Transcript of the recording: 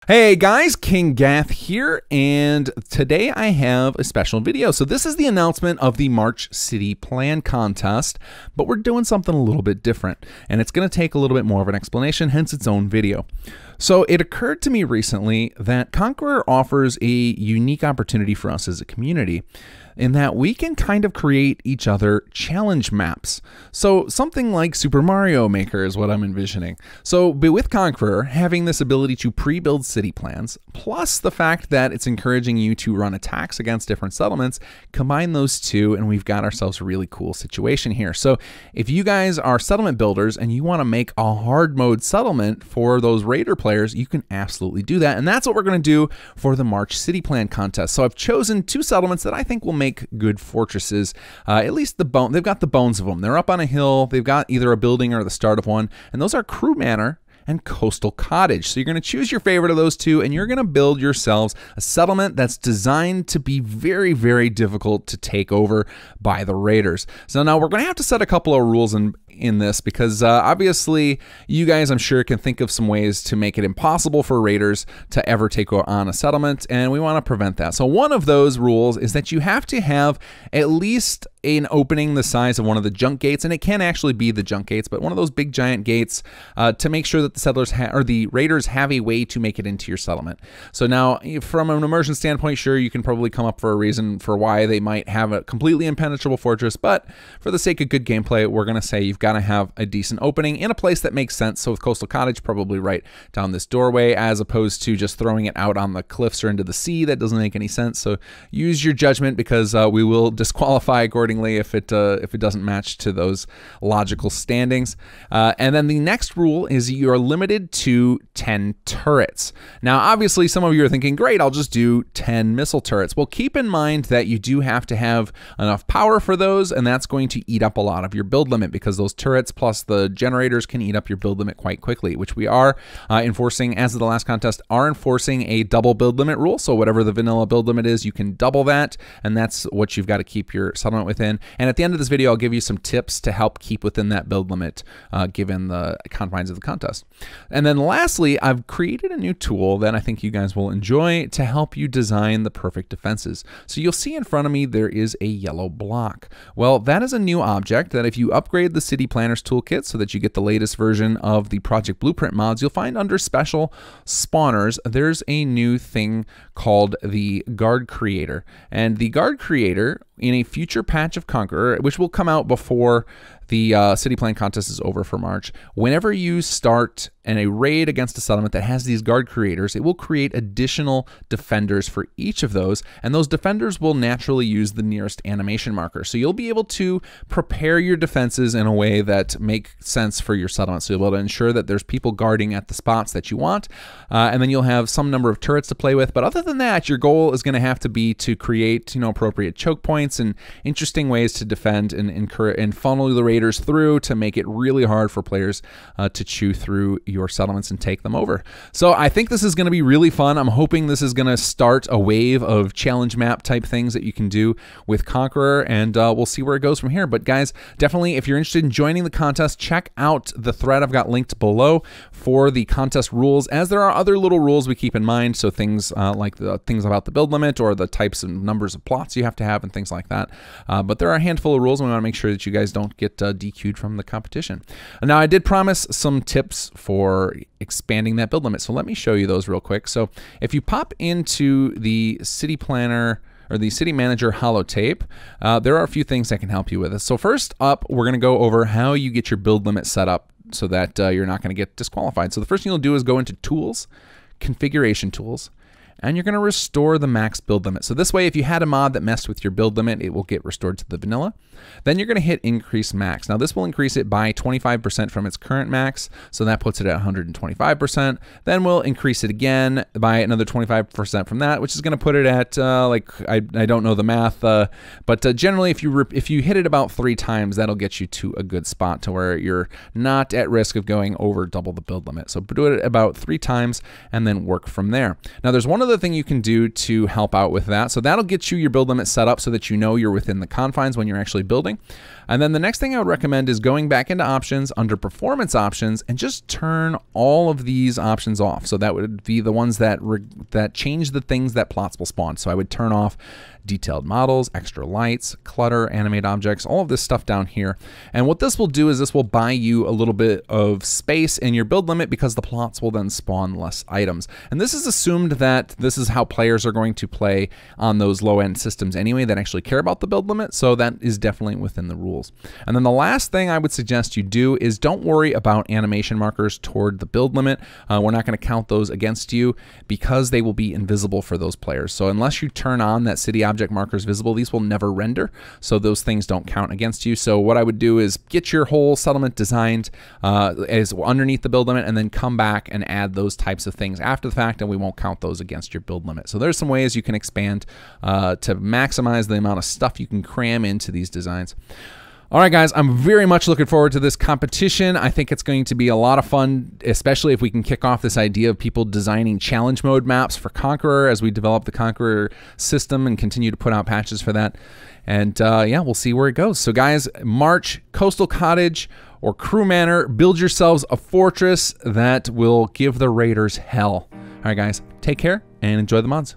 Hey guys, kinggath here, and today I have a special video. So this is the announcement of the March City Plan Contest, but we're doing something a little bit different, and it's going to take a little bit more of an explanation, hence its own video. So it occurred to me recently that Conqueror offers a unique opportunity for us as a community in that we can kind of create each other challenge maps. So something like Super Mario Maker is what I'm envisioning. So with Conqueror, having this ability to pre-build city plans, plus the fact that it's encouraging you to run attacks against different settlements, combine those two and we've got ourselves a really cool situation here. So if you guys are settlement builders and you want to make a hard mode settlement for those raider players, you can absolutely do that. And that's what we're going to do for the March City Plan Contest. So I've chosen two settlements that I think will make good fortresses. At least they've got the bones of them. They're up on a hill. They've got either a building or the start of one. And those are Crew Manor and Coastal Cottage. So you're going to choose your favorite of those two, and you're going to build yourselves a settlement that's designed to be very, very difficult to take over by the raiders. So now we're going to have to set a couple of rules in this because obviously you guys, I'm sure, can think of some ways to make it impossible for raiders to ever take on a settlement, and we want to prevent that. So one of those rules is that you have to have at least an opening the size of one of the junk gates, and it can actually be the junk gates, but one of those big giant gates to make sure that the settlers or the raiders have a way to make it into your settlement. So now, from an immersion standpoint, sure, you can probably come up for a reason for why they might have a completely impenetrable fortress, but for the sake of good gameplay, we're going to say you've got to have a decent opening in a place that makes sense. So with Coastal Cottage, probably right down this doorway, as opposed to just throwing it out on the cliffs or into the sea. That doesn't make any sense. So use your judgment, because we will disqualify accordingly if it doesn't match to those logical standings. And then the next rule is you are limited to 10 turrets. Now, obviously, some of you are thinking, great, I'll just do 10 missile turrets. Well, keep in mind that you do have to have enough power for those, and that's going to eat up a lot of your build limit, because those turrets plus the generators can eat up your build limit quite quickly, which we are enforcing, as of the last contest, are enforcing a double build limit rule. So whatever the vanilla build limit is, you can double that, and that's what you've got to keep your settlement within. And at the end of this video, I'll give you some tips to help keep within that build limit given the confines of the contest. And then lastly, I've created a new tool that I think you guys will enjoy to help you design the perfect defenses. So you'll see in front of me there is a yellow block. Well, that is a new object that if you upgrade the City Planners Toolkit so that you get the latest version of the Project Blueprint mods, you'll find under Special Spawners, there's a new thing called the Guard Creator. And the Guard Creator, in a future patch of Conqueror, which will come out before the City Plan Contest is over for March, whenever you start a raid against a settlement that has these guard creators, it will create additional defenders for each of those, and those defenders will naturally use the nearest animation marker. So you'll be able to prepare your defenses in a way that make sense for your settlement. So you'll be able to ensure that there's people guarding at the spots that you want, and then you'll have some number of turrets to play with. But other than that, your goal is going to have to be to create, appropriate choke points and interesting ways to defend and funnel the raiders through to make it really hard for players to chew through your settlements and take them over. So I think this is going to be really fun. I'm hoping this is going to start a wave of challenge map type things that you can do with Conqueror, and we'll see where it goes from here. But guys, definitely, if you're interested in joining the contest, check out the thread I've got linked below for the contest rules, as there are other little rules we keep in mind. So things like the things about the build limit or the types and numbers of plots you have to have and things like that. But there are a handful of rules, and we want to make sure that you guys don't get DQ'd from the competition. Now, I did promise some tips for expanding that build limit, so let me show you those real quick. So if you pop into the City Planner or the City Manager holotape, there are a few things that can help you with this. So first up, we're going to go over how you get your build limit set up so that you're not going to get disqualified. So the first thing you'll do is go into Tools, Configuration Tools, and you're going to restore the max build limit. So this way, if you had a mod that messed with your build limit, it will get restored to the vanilla. Then you're going to hit Increase Max. Now this will increase it by 25% from its current max, so that puts it at 125%. Then we'll increase it again by another 25% from that, which is going to put it at I don't know the math, but generally if you hit it about 3 times, that'll get you to a good spot to where you're not at risk of going over double the build limit. So do it about 3 times and then work from there. Now there's one other thing you can do to help out with that. So that'll get you your build limit set up so that you know you're within the confines when you're actually building. And then the next thing I would recommend is going back into options under performance options and just turn all of these options off. So that would be the ones that change the things that plots will spawn. So I would turn off detailed models, extra lights, clutter, animate objects, all of this stuff down here. And what this will do is this will buy you a little bit of space in your build limit because the plots will then spawn less items. And this is assumed that this is how players are going to play on those low-end systems anyway that actually care about the build limit. So that is definitely within the rules. And then the last thing I would suggest you do is don't worry about animation markers toward the build limit. We're not going to count those against you because they will be invisible for those players. So unless you turn on that city object markers visible, these will never render. So those things don't count against you. So what I would do is get your whole settlement designed as underneath the build limit and then come back and add those types of things after the fact, and we won't count those against your build limit. So there's some ways you can expand to maximize the amount of stuff you can cram into these designs. All right, guys, I'm very much looking forward to this competition. I think it's going to be a lot of fun, especially if we can kick off this idea of people designing challenge mode maps for Conqueror as we develop the Conqueror system and continue to put out patches for that. And yeah, we'll see where it goes. So guys, March, Coastal Cottage, or Crew Manor, build yourselves a fortress that will give the raiders hell. All right, guys, take care and enjoy the mods.